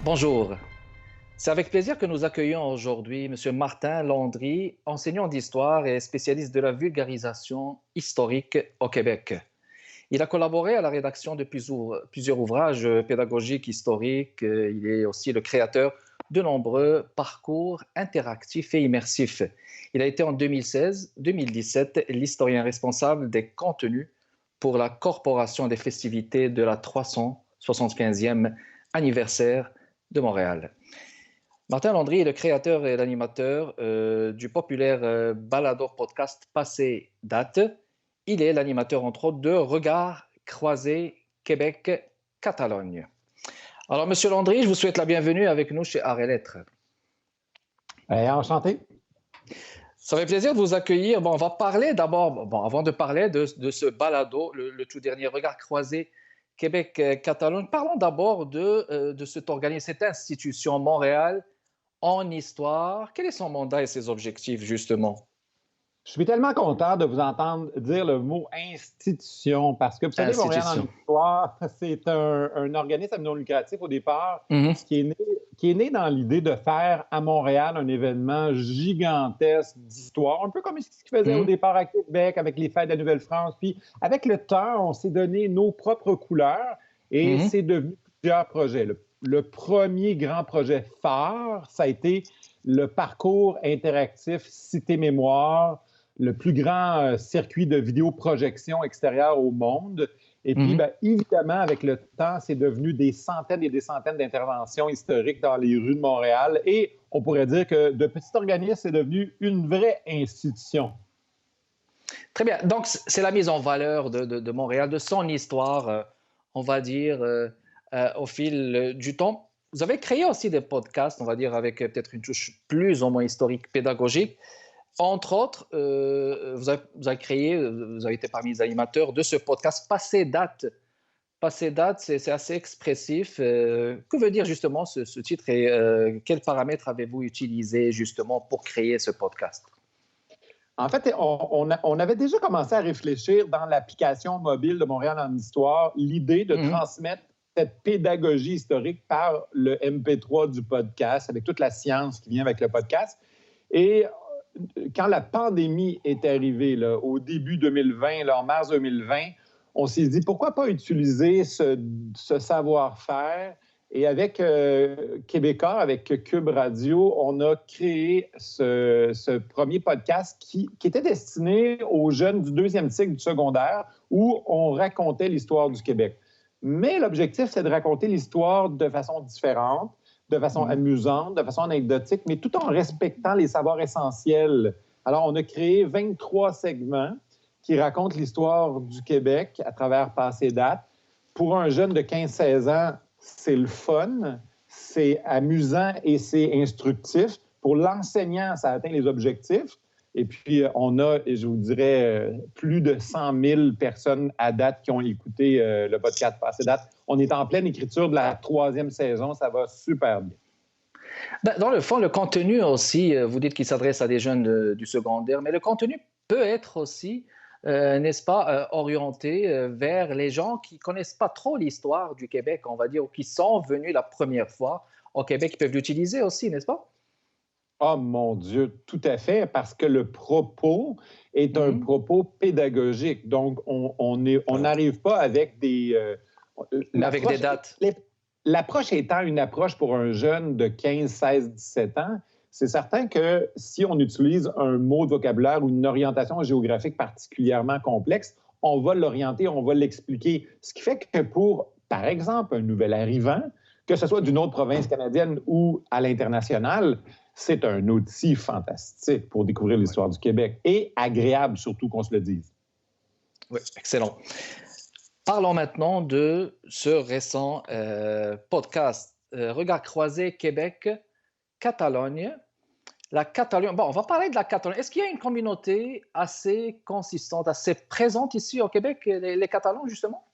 Bonjour. C'est avec plaisir que nous accueillons aujourd'hui M. Martin Landry, enseignant d'histoire et spécialiste de la vulgarisation historique au Québec. Il a collaboré à la rédaction de plusieurs ouvrages pédagogiques historiques. Il est aussi le créateur de nombreux parcours interactifs et immersifs. Il a été en 2016-2017 l'historien responsable des contenus pour la Corporation des festivités de la 375e anniversaire de Montréal. Martin Landry est le créateur et l'animateur du populaire balado podcast Passé Date. Il est l'animateur, entre autres, de Regards croisés Québec-Catalogne. Alors, Monsieur Landry, je vous souhaite la bienvenue avec nous chez Arts et Lettres. Enchanté. Ça fait plaisir de vous accueillir. Bon, on va parler d'abord, avant de parler de ce balado, le tout dernier Regards croisés Québec-Catalogne, parlons d'abord de cet organisme, cette institution Montréal en histoire. Quel est son mandat et ses objectifs, justement? Je suis tellement content de vous entendre dire le mot institution, parce que vous savez, Montréal en histoire, c'est un organisme non lucratif au départ qui est né dans l'idée de faire à Montréal un événement gigantesque d'histoire, un peu comme ce qu'il faisait au départ à Québec avec les fêtes de la Nouvelle-France. Puis avec le temps, on s'est donné nos propres couleurs et c'est devenu plusieurs projets. Le premier grand projet phare, ça a été le parcours interactif Cité-Mémoire, le plus grand circuit de vidéoprojection extérieure au monde. Et puis, évidemment, avec le temps, c'est devenu des centaines et des centaines d'interventions historiques dans les rues de Montréal. Et on pourrait dire que de petit organisme, c'est devenu une vraie institution. Très bien. Donc, c'est la mise en valeur de Montréal, de son histoire, on va dire, au fil du temps. Vous avez créé aussi des podcasts, on va dire, avec peut-être une touche plus ou moins historique, pédagogique. Entre autres, vous avez été parmi les animateurs de ce podcast Passé Date. Passé Date, c'est assez expressif. Que veut dire justement ce titre et quels paramètres avez-vous utilisés justement pour créer ce podcast? En fait, on avait déjà commencé à réfléchir dans l'application mobile de Montréal en histoire, l'idée de transmettre cette pédagogie historique par le MP3 du podcast, avec toute la science qui vient avec le podcast. Et quand la pandémie est arrivée, là, au début 2020, là, en mars 2020, on s'est dit, pourquoi pas utiliser ce savoir-faire? Et avec Québécois, avec Cube Radio, on a créé ce premier podcast qui était destiné aux jeunes du deuxième cycle du secondaire, où on racontait l'histoire du Québec. Mais l'objectif, c'est de raconter l'histoire de façon différente, de façon amusante, de façon anecdotique, mais tout en respectant les savoirs essentiels. Alors, on a créé 23 segments qui racontent l'histoire du Québec à travers Passé Date. Pour un jeune de 15-16 ans, c'est le fun, c'est amusant et c'est instructif. Pour l'enseignant, ça atteint les objectifs. Et puis, on a, je vous dirais, plus de 100 000 personnes à date qui ont écouté le podcast Passé Date. On est en pleine écriture de la 3e saison. Ça va super bien. Dans le fond, le contenu aussi, vous dites qu'il s'adresse à des jeunes du secondaire, mais le contenu peut être aussi, n'est-ce pas, orienté vers les gens qui ne connaissent pas trop l'histoire du Québec, on va dire, ou qui sont venus la première fois au Québec. Ils peuvent l'utiliser aussi, n'est-ce pas? Oh mon Dieu, tout à fait, parce que le propos est un propos pédagogique. Donc, on n'arrive pas avec des... avec des dates. L'approche étant une approche pour un jeune de 15, 16, 17 ans, c'est certain que si on utilise un mot de vocabulaire ou une orientation géographique particulièrement complexe, on va l'orienter, on va l'expliquer. Ce qui fait que pour, par exemple, un nouvel arrivant, que ce soit d'une autre province canadienne ou à l'international, c'est un outil fantastique pour découvrir l'histoire du Québec et agréable surtout qu'on se le dise. Oui, excellent. Parlons maintenant de ce récent podcast Regards croisés Québec-Catalogne. La Catalogne, bon, on va parler de la Catalogne. Est-ce qu'il y a une communauté assez consistante, assez présente ici au Québec, les Catalans, justement?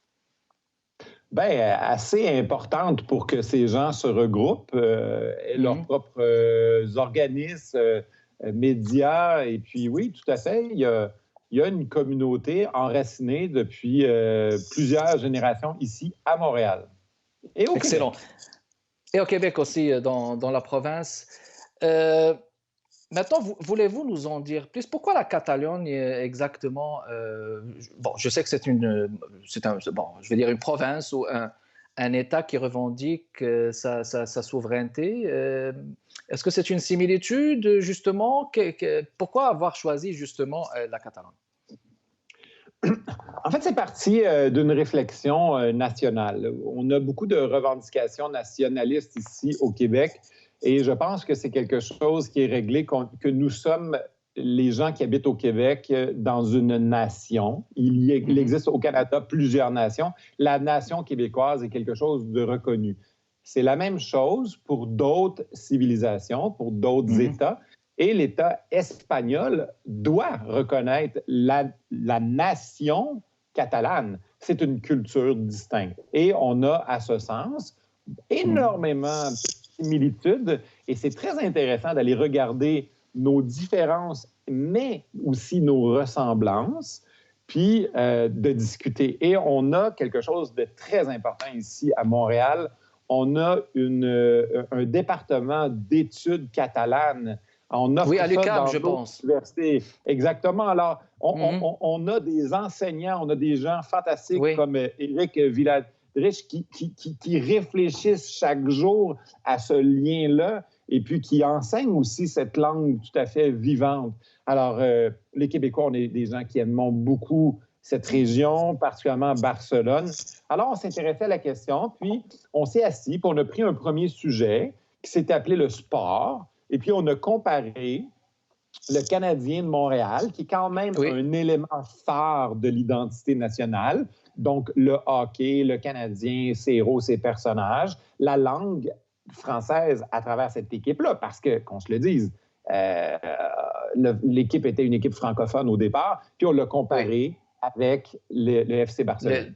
Bien, assez importante pour que ces gens se regroupent, aient leurs propres organismes, médias. Et puis oui, tout à fait, il y a une communauté enracinée depuis plusieurs générations ici à Montréal. Et au Excellent. Québec. Et au Québec aussi, dans la province. Euh, Maintenant, voulez-vous nous en dire plus? Pourquoi la Catalogne exactement? Bon, je sais que bon, je vais dire une province ou un État qui revendique sa souveraineté. Est-ce que c'est une similitude justement? Pourquoi avoir choisi justement la Catalogne? En fait, c'est parti d'une réflexion nationale. On a beaucoup de revendications nationalistes ici au Québec et je pense que c'est quelque chose qui est réglé, que nous sommes les gens qui habitent au Québec dans une nation. Il existe au Canada plusieurs nations. La nation québécoise est quelque chose de reconnu. C'est la même chose pour d'autres civilisations, pour d'autres États. Et l'État espagnol doit reconnaître la nation catalane. C'est une culture distincte. Et on a, à ce sens, énormément de similitudes. Et c'est très intéressant d'aller regarder nos différences, mais aussi nos ressemblances, puis de discuter. Et on a quelque chose de très important ici à Montréal. On a un département d'études catalanes. On offre Oui, à ça l'UQAM, dans je d'autres pense. universités. Exactement. Alors, on a des enseignants, on a des gens fantastiques Oui. comme Éric Villadrich qui réfléchissent chaque jour à ce lien-là et puis qui enseignent aussi cette langue tout à fait vivante. Alors, les Québécois, on est des gens qui aiment beaucoup cette région, particulièrement Barcelone. Alors, on s'intéressait à la question, puis on s'est assis, puis on a pris un premier sujet qui s'est appelé le sport. Et puis, on a comparé le Canadien de Montréal, qui est quand même un élément phare de l'identité nationale. Donc, le hockey, le Canadien, ses héros, ses personnages, la langue française à travers cette équipe-là, parce que, qu'on se le dise, l'équipe était une équipe francophone au départ, puis on l'a comparé avec le FC Barcelone.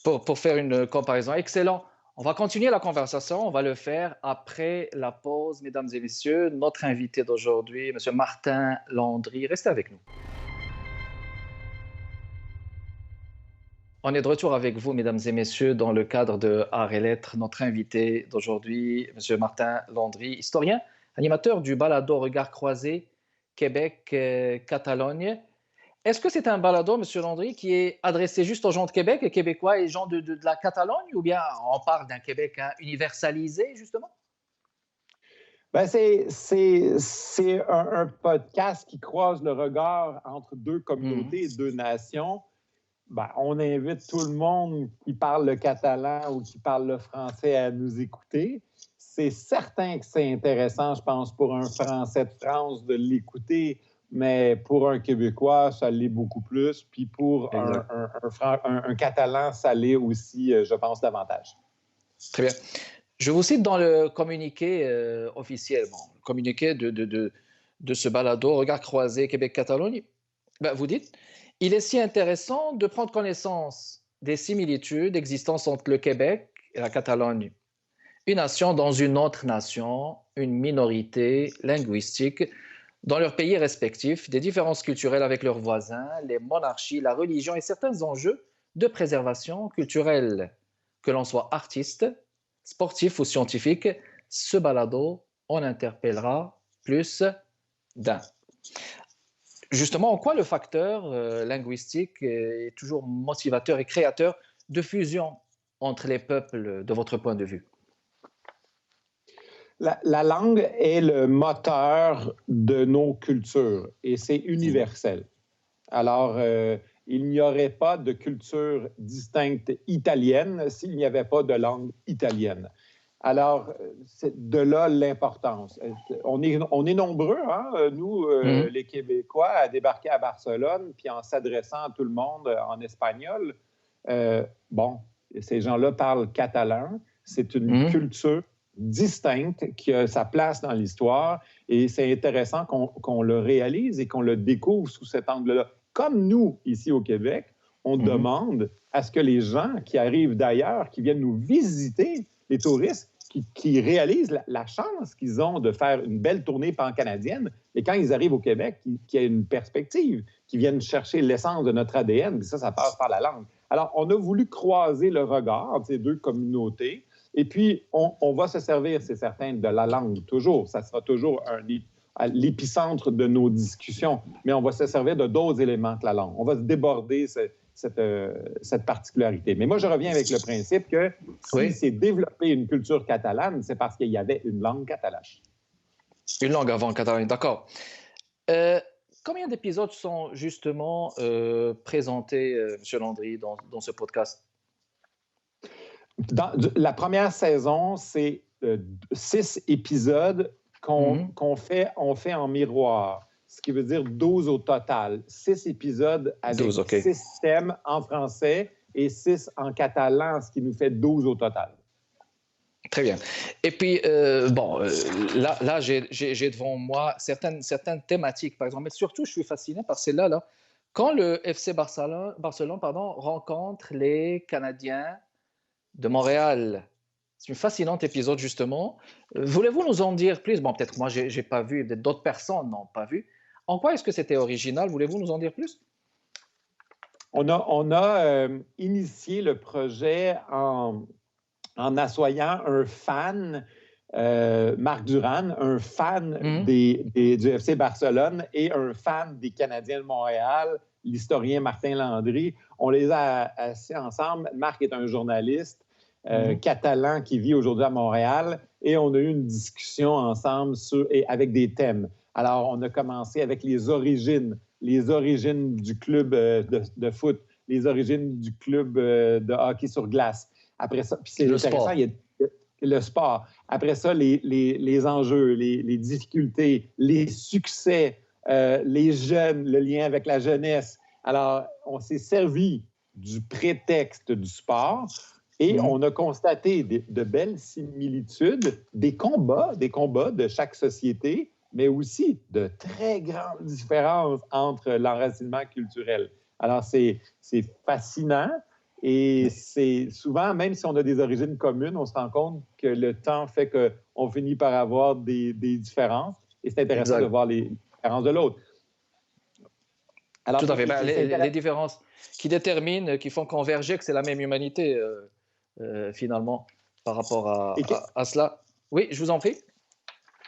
Pour faire une comparaison. Excellent. On va continuer la conversation. On va le faire après la pause, mesdames et messieurs. Notre invité d'aujourd'hui, M. Martin Landry. Restez avec nous. On est de retour avec vous, mesdames et messieurs, dans le cadre de Arts et Lettres. Notre invité d'aujourd'hui, M. Martin Landry, historien, animateur du balado Regard croisé Québec-Catalogne. Est-ce que c'est un balado, M. Landry, qui est adressé juste aux gens de Québec, les Québécois et les gens de la Catalogne, ou bien on parle d'un Québec universalisé, justement? Ben c'est un podcast qui croise le regard entre deux communautés et deux nations. Ben, on invite tout le monde qui parle le catalan ou qui parle le français à nous écouter. C'est certain que c'est intéressant, je pense, pour un Français de France de l'écouter, mais pour un Québécois, ça l'est beaucoup plus. Puis pour un Catalan, ça l'est aussi, je pense, davantage. Très bien. Je vous cite dans le communiqué officiel, le communiqué de ce balado, Regard croisé Québec-Catalogne. Ben, vous dites, il est si intéressant de prendre connaissance des similitudes existantes entre le Québec et la Catalogne. Une nation dans une autre nation, une minorité linguistique dans leurs pays respectifs, des différences culturelles avec leurs voisins, les monarchies, la religion et certains enjeux de préservation culturelle. Que l'on soit artiste, sportif ou scientifique, ce balado en interpellera plus d'un. Justement, en quoi le facteur linguistique est toujours motivateur et créateur de fusion entre les peuples de votre point de vue? La langue est le moteur de nos cultures et c'est universel. Alors, il n'y aurait pas de culture distincte italienne s'il n'y avait pas de langue italienne. Alors, c'est de là l'importance. On est nombreux, hein, nous, les Québécois, à débarquer à Barcelone, puis en s'adressant à tout le monde en espagnol. Bon, ces gens-là parlent catalan. C'est une culture distincte qui a sa place dans l'histoire et c'est intéressant qu'on le réalise et qu'on le découvre sous cet angle-là. Comme nous, ici au Québec, on demande à ce que les gens qui arrivent d'ailleurs, qui viennent nous visiter, les touristes, qui réalisent la chance qu'ils ont de faire une belle tournée pan-canadienne et quand ils arrivent au Québec, qu'il y ait une perspective, qui viennent chercher l'essence de notre ADN, puis ça passe par la langue. Alors, on a voulu croiser le regard de ces deux communautés Et puis, on va se servir, c'est certain, de la langue, toujours. Ça sera toujours à l'épicentre de nos discussions, mais on va se servir de d'autres éléments que la langue. On va se déborder cette particularité. Mais moi, je reviens avec le principe que si s'est développé une culture catalane, c'est parce qu'il y avait une langue catalane. Une langue avant catalane, d'accord. Combien d'épisodes sont justement présentés, M. Landry, dans ce podcast? La première saison, c'est 6 épisodes qu'on fait en miroir, ce qui veut dire 12 au total. 6 épisodes avec 6 thèmes en français et 6 en catalan, ce qui nous fait 12 au total. Très bien. Et puis, là j'ai devant moi certaines thématiques, par exemple, mais surtout, je suis fasciné par celle-là. Là. Quand le FC Barcelone rencontre les Canadiens de Montréal, c'est un fascinant épisode, justement. Voulez-vous nous en dire plus? Bon, peut-être moi, je n'ai pas vu, peut-être d'autres personnes n'ont pas vu. En quoi est-ce que c'était original? Voulez-vous nous en dire plus? On a initié le projet en assoyant un fan, Marc Duran, un fan du FC Barcelone et un fan des Canadiens de Montréal, l'historien Martin Landry. On les a assis ensemble. Marc est un journaliste catalan qui vit aujourd'hui à Montréal et on a eu une discussion ensemble avec des thèmes. Alors, on a commencé avec les origines du club de foot, les origines du club de hockey sur glace. Après ça, puis c'est intéressant, il y a le sport. Après ça, les enjeux, les difficultés, les succès, les jeunes, le lien avec la jeunesse. Alors, on s'est servi du prétexte du sport et on a constaté de belles similitudes, des combats de chaque société, mais aussi de très grandes différences entre l'enracinement culturel. Alors, c'est fascinant. Et c'est souvent, même si on a des origines communes, on se rend compte que le temps fait qu'on finit par avoir des différences. Et c'est intéressant de voir les différences de l'autre. Alors, tout à fait. Les différences qui déterminent, qui font converger que c'est la même humanité, finalement, par rapport à cela. Oui, je vous en prie.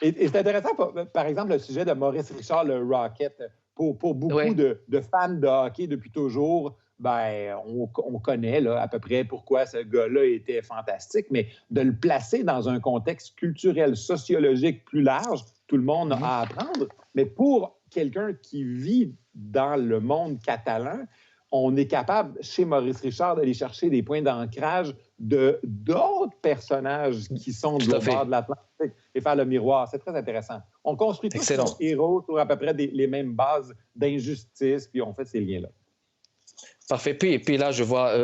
Et c'est intéressant, par exemple, le sujet de Maurice Richard, le Rocket. Pour beaucoup de fans de hockey depuis toujours, on connaît là, à peu près pourquoi ce gars-là était fantastique, mais de le placer dans un contexte culturel, sociologique plus large, tout le monde a à apprendre. Mais pour quelqu'un qui vit dans le monde catalan, on est capable, chez Maurice Richard, d'aller chercher des points d'ancrage d'autres personnages qui sont de l'autre bord de l'Atlantique et faire le miroir. C'est très intéressant. On construit tous nos héros sur à peu près les mêmes bases d'injustice, puis on fait ces liens-là. Parfait. Puis là, je vois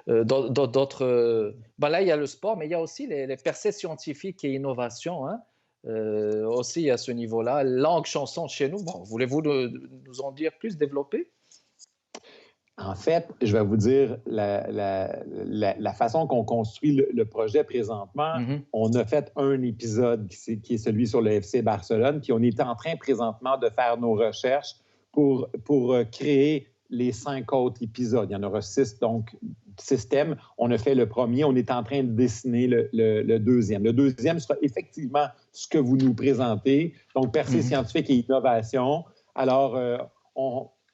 d'autres... là, il y a le sport, mais il y a aussi les percées scientifiques et innovations, aussi à ce niveau-là. Langue, chanson chez nous. Bon, voulez-vous nous en dire plus, développer? En fait, je vais vous dire la façon qu'on construit le projet présentement. On a fait un épisode qui est celui sur le FC Barcelone, puis on est en train présentement de faire nos recherches pour créer les 5 autres épisodes. Il y en aura 6, donc 6 thèmes. On a fait le premier, on est en train de dessiner le deuxième. Le deuxième sera effectivement ce que vous nous présentez, donc percée scientifique et innovation. Alors,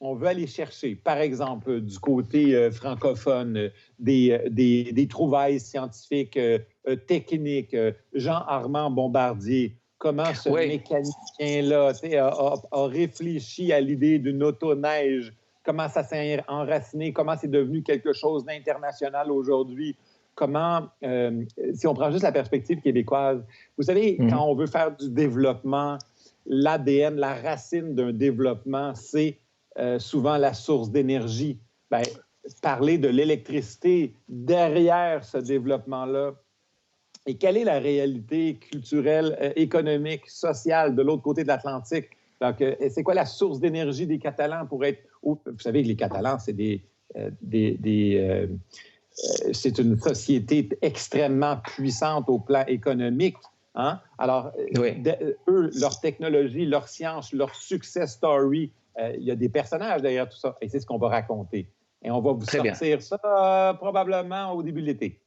on veut aller chercher, par exemple, du côté francophone, des trouvailles scientifiques, techniques. Jean-Armand Bombardier, comment ce mécanicien-là a réfléchi à l'idée d'une autoneige, comment ça s'est enraciné, comment c'est devenu quelque chose d'international aujourd'hui, comment, si on prend juste la perspective québécoise, vous savez, quand on veut faire du développement, l'ADN, la racine d'un développement, c'est souvent la source d'énergie. Parler de l'électricité derrière ce développement-là. Et quelle est la réalité culturelle, économique, sociale de l'autre côté de l'Atlantique? Donc, c'est quoi la source d'énergie des Catalans pour être... Vous savez que les Catalans, c'est c'est une société extrêmement puissante au plan économique. Hein? Alors, eux, leur technologie, leur science, leur success story, il y a des personnages derrière tout ça. Et c'est ce qu'on va raconter. Et on va vous sortir ça probablement au début de l'été.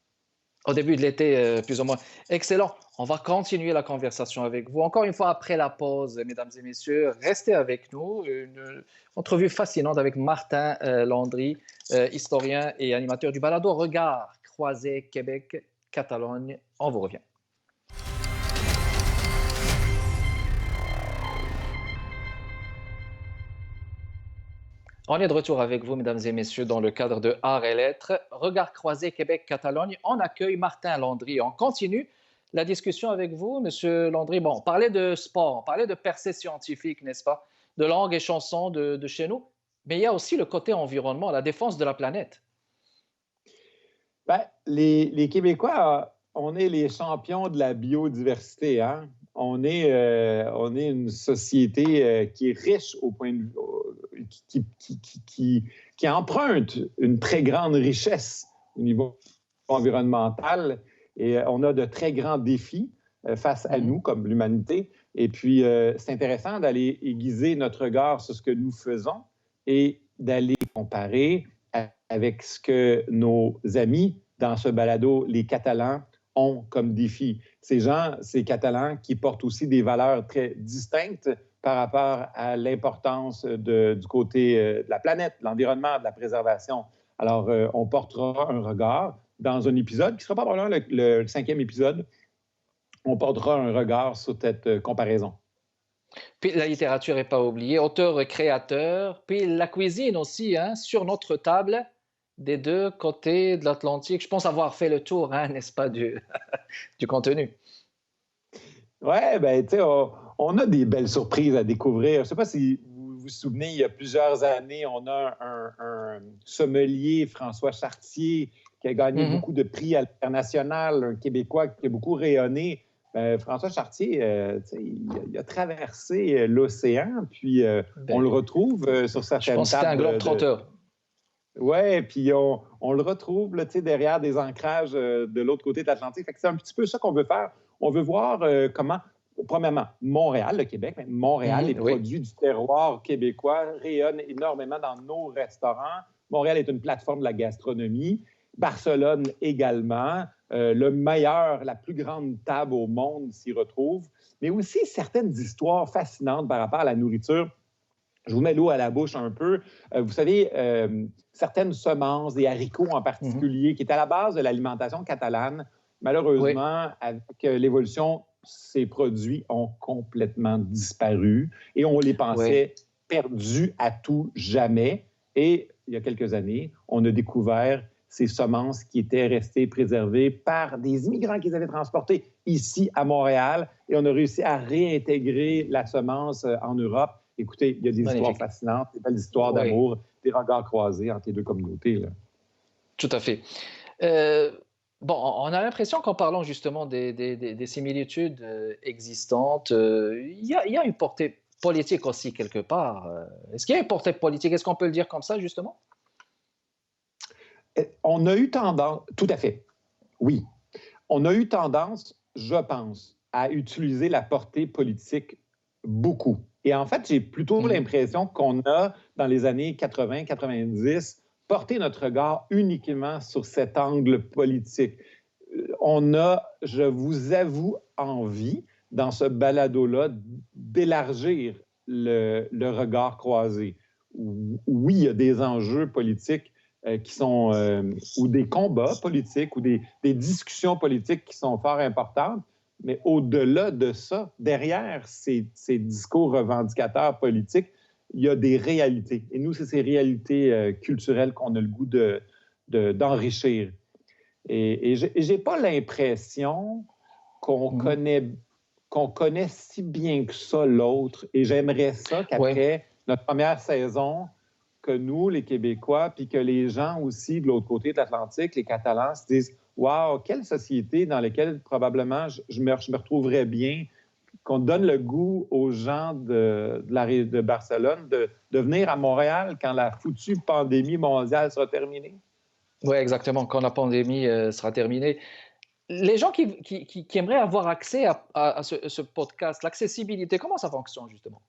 Au début de l'été, plus ou moins. Excellent. On va continuer la conversation avec vous. Encore une fois, après la pause, mesdames et messieurs, restez avec nous. Une entrevue fascinante avec Martin Landry, historien et animateur du balado Regard croisé Québec, Catalogne. On vous revient. On est de retour avec vous, mesdames et messieurs, dans le cadre de Arts et Lettres. Regard croisé Québec-Catalogne, on accueille Martin Landry. On continue la discussion avec vous, Monsieur Landry. Bon, on parlait de sport, on parlait de percées scientifiques, n'est-ce pas? De langues et chansons de chez nous. Mais il y a aussi le côté environnement, la défense de la planète. Ben, les Québécois, on est les champions de la biodiversité, hein? On est une société qui est riche au point de vue, qui emprunte une très grande richesse au niveau environnemental. Et on a de très grands défis face à nous, comme l'humanité. Et puis, c'est intéressant d'aller aiguiser notre regard sur ce que nous faisons et d'aller comparer avec ce que nos amis dans ce balado, les Catalans, ont comme défi. Ces Catalans qui portent aussi des valeurs très distinctes par rapport à l'importance du côté de la planète, de l'environnement, de la préservation. Alors, on portera un regard dans un épisode qui sera pas probablement le 5e épisode. On portera un regard sur cette comparaison. Puis la littérature n'est pas oubliée, auteur, créateur, puis la cuisine aussi, hein, sur notre table des deux côtés de l'Atlantique. Je pense avoir fait le tour, hein, n'est-ce pas, du contenu. Oui, bien, tu sais, on a des belles surprises à découvrir. Je ne sais pas si vous vous souvenez, il y a plusieurs années, on a un sommelier, François Chartier, qui a gagné beaucoup de prix internationaux, un Québécois qui a beaucoup rayonné. François Chartier, il a traversé l'océan, puis on le retrouve sur certaines tables. Je pense que c'était un globe-trotteur. Oui, puis on le retrouve là, derrière des ancrages de l'autre côté de l'Atlantique. C'est un petit peu ça qu'on veut faire. On veut voir comment, premièrement, Montréal, le Québec, mais Montréal, les produits du terroir québécois rayonnent énormément dans nos restaurants. Montréal est une plateforme de la gastronomie. Barcelone également. Le meilleur, la plus grande table au monde s'y retrouve. Mais aussi certaines histoires fascinantes par rapport à la nourriture. Je vous mets l'eau à la bouche un peu. Vous savez, certaines semences, des haricots en particulier, qui étaient à la base de l'alimentation catalane, malheureusement, avec l'évolution, ces produits ont complètement disparu et on les pensait perdus à tout jamais. Et il y a quelques années, on a découvert ces semences qui étaient restées préservées par des immigrants qui les avaient transportées ici à Montréal et on a réussi à réintégrer la semence en Europe. Écoutez, il y a des histoires fascinantes, des belles histoires d'amour, des regards croisés entre les deux communautés. Là. Tout à fait. Bon, on a l'impression qu'en parlant justement des similitudes existantes, il y a une portée politique aussi quelque part. Est-ce qu'il y a une portée politique? Est-ce qu'on peut le dire comme ça, justement? On a eu tendance, tout à fait, oui. On a eu tendance, je pense, à utiliser la portée politique beaucoup. Et en fait, j'ai plutôt l'impression qu'on a, dans les années 80-90, porté notre regard uniquement sur cet angle politique. On a, je vous avoue, envie, dans ce balado-là, d'élargir le regard croisé. Oui, il y a des enjeux politiques qui sont, ou des combats politiques, ou des discussions politiques qui sont fort importantes, mais au-delà de ça, derrière ces discours revendicateurs politiques, il y a des réalités. Et nous, c'est ces réalités culturelles qu'on a le goût d'enrichir. Et je n'ai pas l'impression qu'on connaît si bien que ça l'autre. Et j'aimerais ça qu'après notre première saison, que nous, les Québécois, puis que les gens aussi de l'autre côté de l'Atlantique, les Catalans, se disent « Wow, quelle société dans laquelle probablement je me retrouverais bien », qu'on donne le goût aux gens de Barcelone de venir à Montréal quand la foutue pandémie mondiale sera terminée. Oui, exactement, quand la pandémie sera terminée. Les gens qui aimeraient avoir accès à ce podcast, l'accessibilité, comment ça fonctionne justement?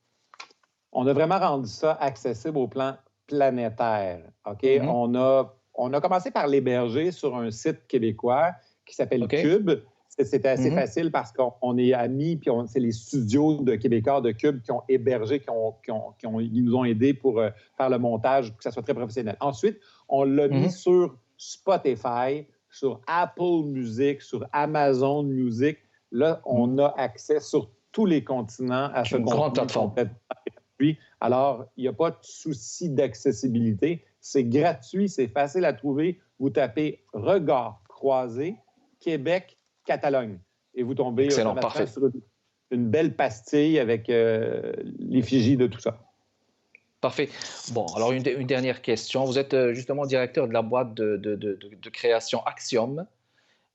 On a vraiment rendu ça accessible au plan planétaire. OK? On a commencé par l'héberger sur un site québécois qui qui s'appelle Cube. C'était assez facile parce qu'on est amis, puis c'est les studios de Québécois de Cube qui ont hébergé, ils nous ont aidés pour faire le montage, pour que ça soit très professionnel. Ensuite, on l'a mis sur Spotify, sur Apple Music, sur Amazon Music. Là, on a accès sur tous les continents à ce grande plateforme. Alors, il n'y a pas de souci d'accessibilité. C'est gratuit, c'est facile à trouver. Vous tapez « Regard croisé, Québec, Catalogne » et vous tombez sur une belle pastille avec l'effigie de tout ça. Parfait. Bon, alors une dernière question. Vous êtes justement directeur de la boîte de création Axiom.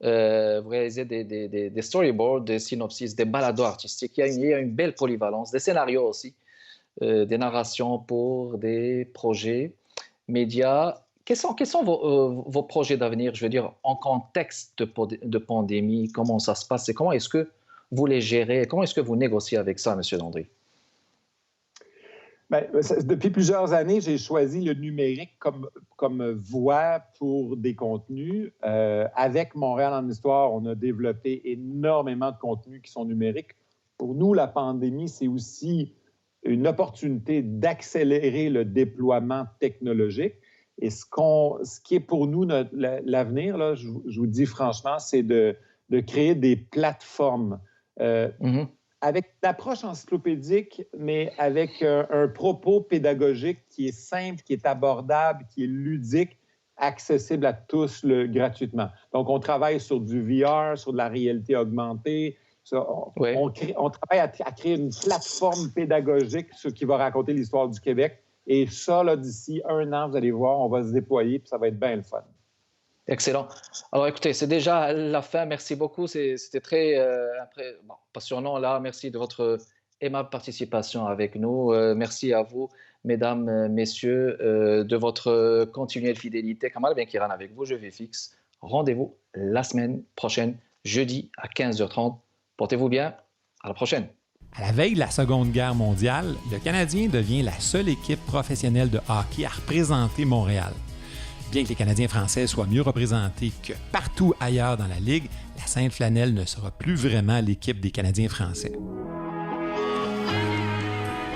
Vous réalisez des storyboards, des synopsis, des balados artistiques. Il y a une belle polyvalence, des scénarios aussi, des narrations pour des projets médias. Quels sont vos projets d'avenir, je veux dire, en contexte de pandémie? Comment ça se passe et comment est-ce que vous les gérez? Comment est-ce que vous négociez avec ça, M. Landry? Bien, depuis plusieurs années, j'ai choisi le numérique comme voie pour des contenus. Avec Montréal en histoire, on a développé énormément de contenus qui sont numériques. Pour nous, la pandémie, c'est aussi une opportunité d'accélérer le déploiement technologique. Et ce qui est pour nous l'avenir, là, je vous dis franchement, c'est de créer des plateformes avec une approche encyclopédique, mais avec un propos pédagogique qui est simple, qui est abordable, qui est ludique, accessible à tous gratuitement. Donc, on travaille sur du VR, sur de la réalité augmentée. On travaille à créer une plateforme pédagogique qui va raconter l'histoire du Québec. Et ça, là, d'ici 1 an, vous allez voir, on va se déployer, puis ça va être bien le fun. Excellent. Alors, écoutez, c'est déjà la fin. Merci beaucoup. C'était très passionnant, là. Merci de votre aimable participation avec nous. Merci à vous, mesdames, messieurs, de votre continuelle fidélité. Kamal Benkiran avec vous, je vais fixe. Rendez-vous la semaine prochaine, jeudi à 15h30. Portez-vous bien. À la prochaine. À la veille de la Seconde Guerre mondiale, le Canadien devient la seule équipe professionnelle de hockey à représenter Montréal. Bien que les Canadiens français soient mieux représentés que partout ailleurs dans la Ligue, la Sainte Flanelle ne sera plus vraiment l'équipe des Canadiens français.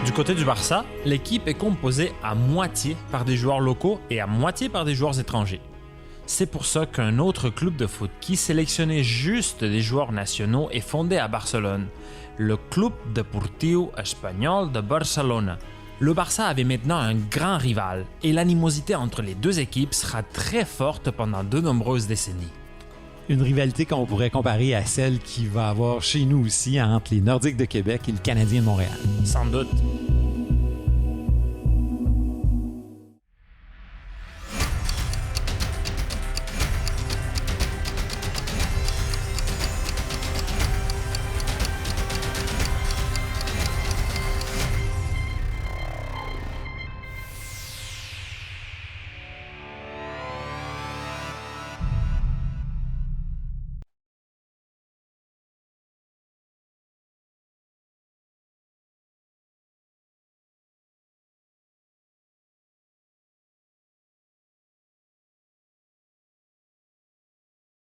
Du côté du Barça, l'équipe est composée à moitié par des joueurs locaux et à moitié par des joueurs étrangers. C'est pour ça qu'un autre club de foot qui sélectionnait juste des joueurs nationaux est fondé à Barcelone, le Club Deportiu Español de Barcelona. Le Barça avait maintenant un grand rival et l'animosité entre les deux équipes sera très forte pendant de nombreuses décennies. Une rivalité qu'on pourrait comparer à celle qu'il va avoir chez nous aussi entre les Nordiques de Québec et le Canadien de Montréal. Sans doute.